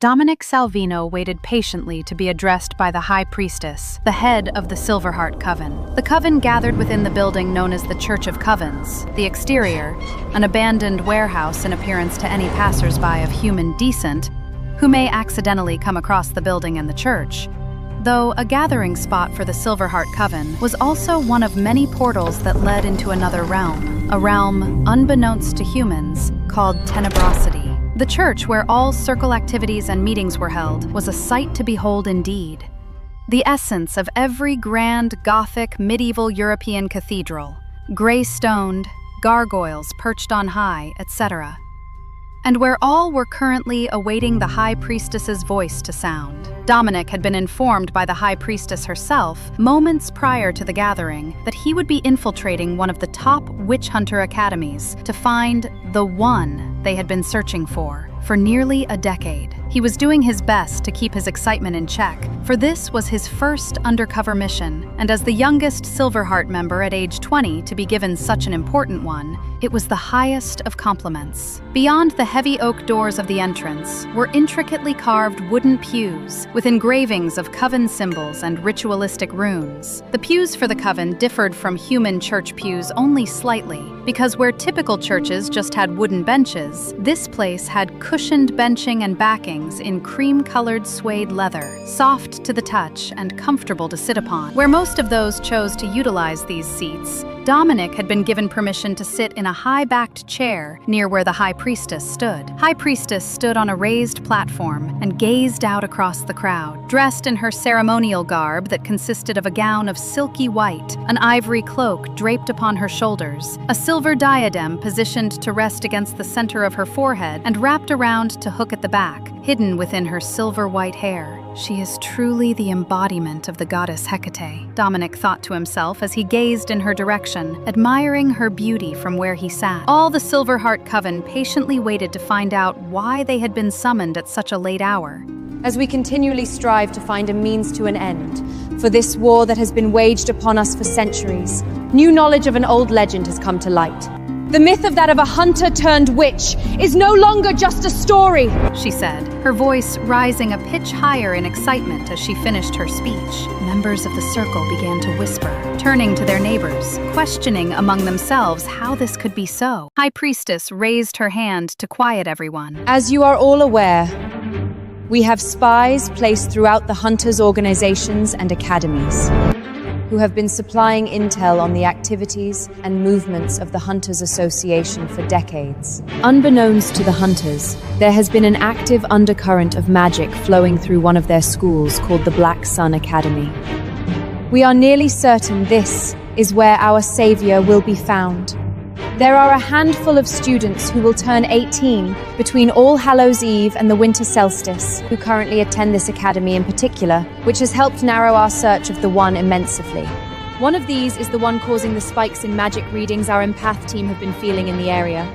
Dominic Salvino waited patiently to be addressed by the High Priestess, the head of the Silverheart Coven. The coven gathered within the building known as the Church of Covens. The exterior, an abandoned warehouse in appearance to any passersby of human descent who may accidentally come across the building and the church. Though a gathering spot for the Silverheart Coven was also one of many portals that led into another realm, a realm unbeknownst to humans called Tenebrosity. The church, where all circle activities and meetings were held, was a sight to behold indeed. The essence of every grand Gothic medieval European cathedral, gray-stoned, gargoyles perched on high, etc. And where all were currently awaiting the High Priestess's voice to sound. Dominic had been informed by the High Priestess herself, moments prior to the gathering, that he would be infiltrating one of the top witch hunter academies to find the one they had been searching for nearly a decade. He was doing his best to keep his excitement in check, for this was his first undercover mission, and as the youngest Silverheart member at age 20 to be given such an important one, it was the highest of compliments. Beyond the heavy oak doors of the entrance were intricately carved wooden pews with engravings of coven symbols and ritualistic runes. The pews for the coven differed from human church pews only slightly, because where typical churches just had wooden benches, this place had cushioned benching and backings in cream-colored suede leather, soft to the touch and comfortable to sit upon. Where most of those chose to utilize these seats, Dominic had been given permission to sit in a high-backed chair near where the High Priestess stood. High Priestess stood on a raised platform and gazed out across the crowd, dressed in her ceremonial garb that consisted of a gown of silky white, an ivory cloak draped upon her shoulders, a silver diadem positioned to rest against the center of her forehead and wrapped around to hook at the back, hidden within her silver white hair. She is truly the embodiment of the goddess Hecate, Dominic thought to himself as he gazed in her direction, admiring her beauty from where he sat. All the Silverheart Coven patiently waited to find out why they had been summoned at such a late hour. As we continually strive to find a means to an end for this war that has been waged upon us for centuries, new knowledge of an old legend has come to light. The myth of that of a hunter-turned-witch is no longer just a story, she said, her voice rising a pitch higher in excitement as she finished her speech. Members of the circle began to whisper, turning to their neighbors, questioning among themselves how this could be so. High Priestess raised her hand to quiet everyone. As you are all aware, we have spies placed throughout the hunters' organizations and academies, who have been supplying intel on the activities and movements of the Hunters Association for decades. Unbeknownst to the Hunters, there has been an active undercurrent of magic flowing through one of their schools called the Black Sun Academy. We are nearly certain this is where our savior will be found. There are a handful of students who will turn 18 between All Hallows Eve and the winter solstice, who currently attend this academy in particular, which has helped narrow our search of the one immensely. One of these is the one causing the spikes in magic readings our empath team have been feeling in the area.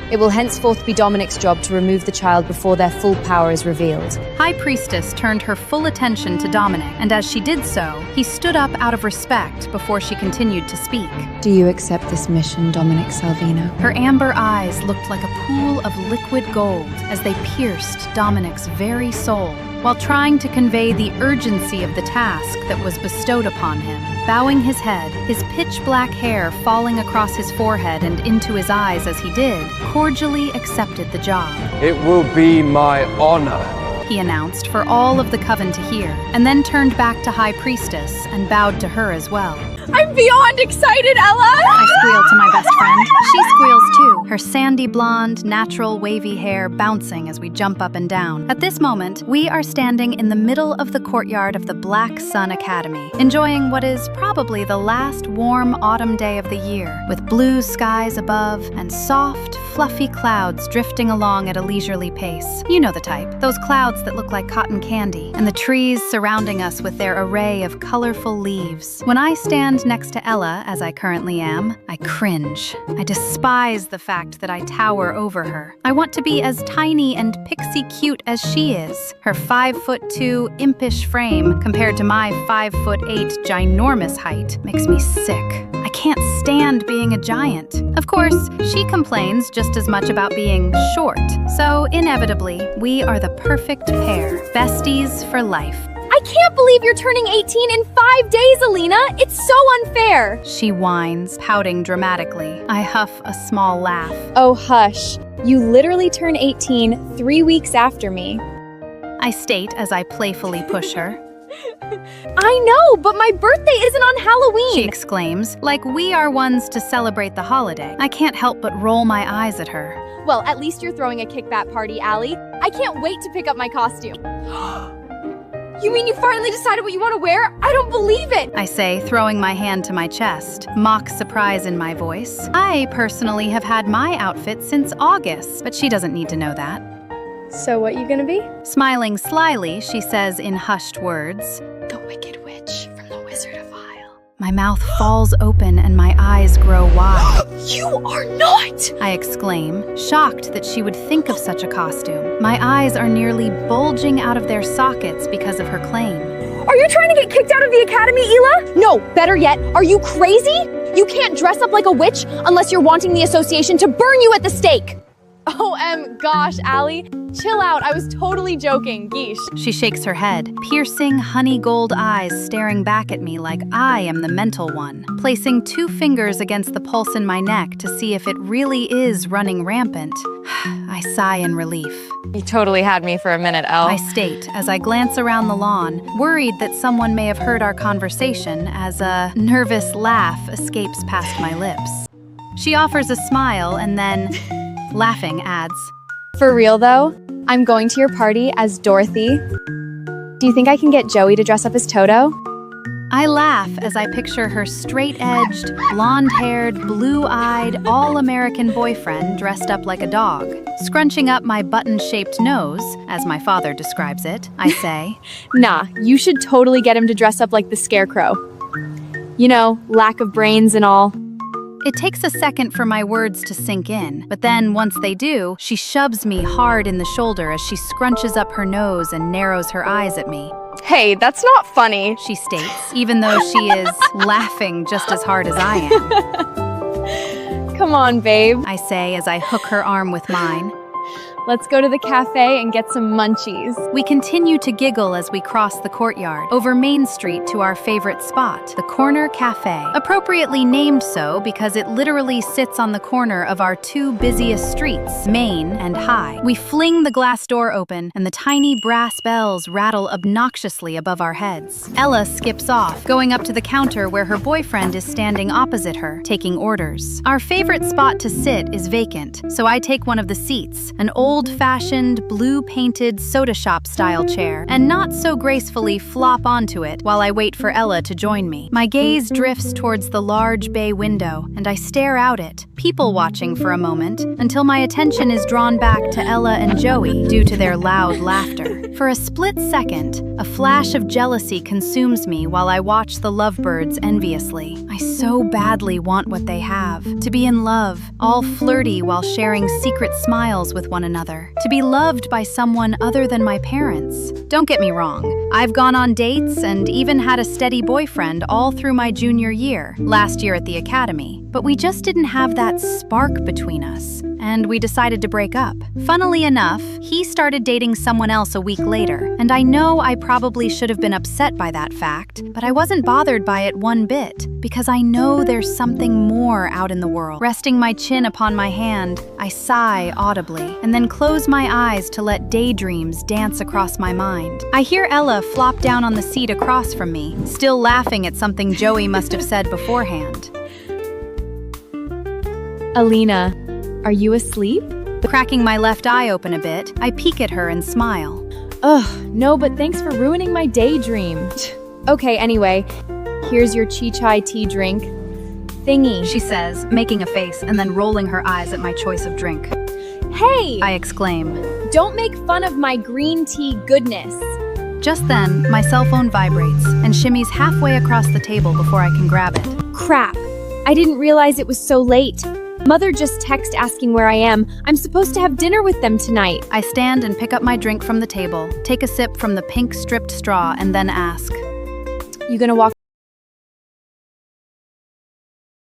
It will henceforth be Dominic's job to remove the child before their full power is revealed. High Priestess turned her full attention to Dominic, and as she did so, he stood up out of respect before she continued to speak. Do you accept this mission, Dominic Salvino? Her amber eyes looked like a pool of liquid gold as they pierced Dominic's very soul, while trying to convey the urgency of the task that was bestowed upon him. Bowing his head, his pitch-black hair falling across his forehead and into his eyes as he did, cordially accepted the job. It will be my honor, he announced for all of the coven to hear, and then turned back to High Priestess and bowed to her as well. I'm beyond excited, Ella! I squealed to my best friend. She squeals too, her sandy blonde, natural wavy hair bouncing as we jump up and down. At this moment, we are standing in the middle of the courtyard of the Black Sun Academy, enjoying what is probably the last warm autumn day of the year, with blue skies above and soft, fluffy clouds drifting along at a leisurely pace. You know the type, those clouds that look like cotton candy, and the trees surrounding us with their array of colorful leaves. When I stand next to Ella, as I currently am, I cringe. I despise the fact that I tower over her. I want to be as tiny and pixie cute as she is. Her 5'2" impish frame compared to my 5'8" ginormous height makes me sick. I can't stand being a giant. Of course, she complains just as much about being short. So, inevitably, we are the perfect pair. Besties for life. I can't believe you're turning 18 in 5 days, Alina. It's so unfair. She whines, pouting dramatically. I huff a small laugh. Oh, hush. You literally turn 18 3 weeks after me. I state as I playfully push her. I know, but my birthday isn't on Halloween. She exclaims, like we are ones to celebrate the holiday. I can't help but roll my eyes at her. Well, at least you're throwing a kickback party, Allie. I can't wait to pick up my costume. You mean you finally decided what you want to wear? I don't believe it! I say, throwing my hand to my chest, mock surprise in my voice. I personally have had my outfit since August, but she doesn't need to know that. So what you gonna be? Smiling slyly, she says in hushed words, The Wicked Witch from the Wizard of Isle. My mouth falls open and my eyes grow wide. You are not! I exclaim, shocked that she would think of such a costume. My eyes are nearly bulging out of their sockets because of her claim. Are you trying to get kicked out of the academy, Hila? No, better yet, are you crazy? You can't dress up like a witch unless you're wanting the association to burn you at the stake. Gosh, Allie. Chill out, I was totally joking, geesh. She shakes her head, piercing honey gold eyes staring back at me like I am the mental one, placing 2 fingers against the pulse in my neck to see if it really is running rampant. I sigh in relief. You totally had me for a minute, Elle. I state as I glance around the lawn, worried that someone may have heard our conversation as a nervous laugh escapes past my lips. She offers a smile and then, laughing, adds, For real though, I'm going to your party as Dorothy. Do you think I can get Joey to dress up as Toto? I laugh as I picture her straight-edged, blonde-haired, blue-eyed, all-American boyfriend dressed up like a dog. Scrunching up my button-shaped nose, as my father describes it, I say, Nah, you should totally get him to dress up like the Scarecrow. You know, lack of brains and all. It takes a second for my words to sink in, but then, once they do, she shoves me hard in the shoulder as she scrunches up her nose and narrows her eyes at me. Hey, that's not funny. She states, even though she is laughing just as hard as I am. Come on, babe. I say as I hook her arm with mine. Let's go to the cafe and get some munchies. We continue to giggle as we cross the courtyard, over Main Street to our favorite spot, the Corner Cafe. Appropriately named so because it literally sits on the corner of our 2 busiest streets, Main and High. We fling the glass door open, and the tiny brass bells rattle obnoxiously above our heads. Ella skips off, going up to the counter where her boyfriend is standing opposite her, taking orders. Our favorite spot to sit is vacant, so I take one of the seats, an old-fashioned, blue-painted soda shop-style chair, and not so gracefully flop onto it while I wait for Ella to join me. My gaze drifts towards the large bay window, and I stare out it, people-watching for a moment, until my attention is drawn back to Ella and Joey due to their loud laughter. For a split second, a flash of jealousy consumes me while I watch the lovebirds enviously. I so badly want what they have, to be in love, all flirty while sharing secret smiles with one another. To be loved by someone other than my parents. Don't get me wrong, I've gone on dates and even had a steady boyfriend all through my junior year, last year at the academy, but we just didn't have that spark between us, and we decided to break up. Funnily enough, he started dating someone else a week later, and I know I probably should have been upset by that fact, but I wasn't bothered by it one bit, because I know there's something more out in the world. Resting my chin upon my hand, I sigh audibly, and then close my eyes to let daydreams dance across my mind. I hear Ella flop down on the seat across from me, still laughing at something Joey must have said beforehand. Alina, are you asleep? Cracking my left eye open a bit, I peek at her and smile. Ugh, no, but thanks for ruining my daydream. Okay, anyway, here's your chai tea drink. Thingy. She says, making a face and then rolling her eyes at my choice of drink. Hey! I exclaim. Don't make fun of my green tea goodness. Just then, my cell phone vibrates and shimmies halfway across the table before I can grab it. Crap. I didn't realize it was so late. Mother just texted asking where I am. I'm supposed to have dinner with them tonight. I stand and pick up my drink from the table, take a sip from the pink stripped straw, and then ask, You gonna walk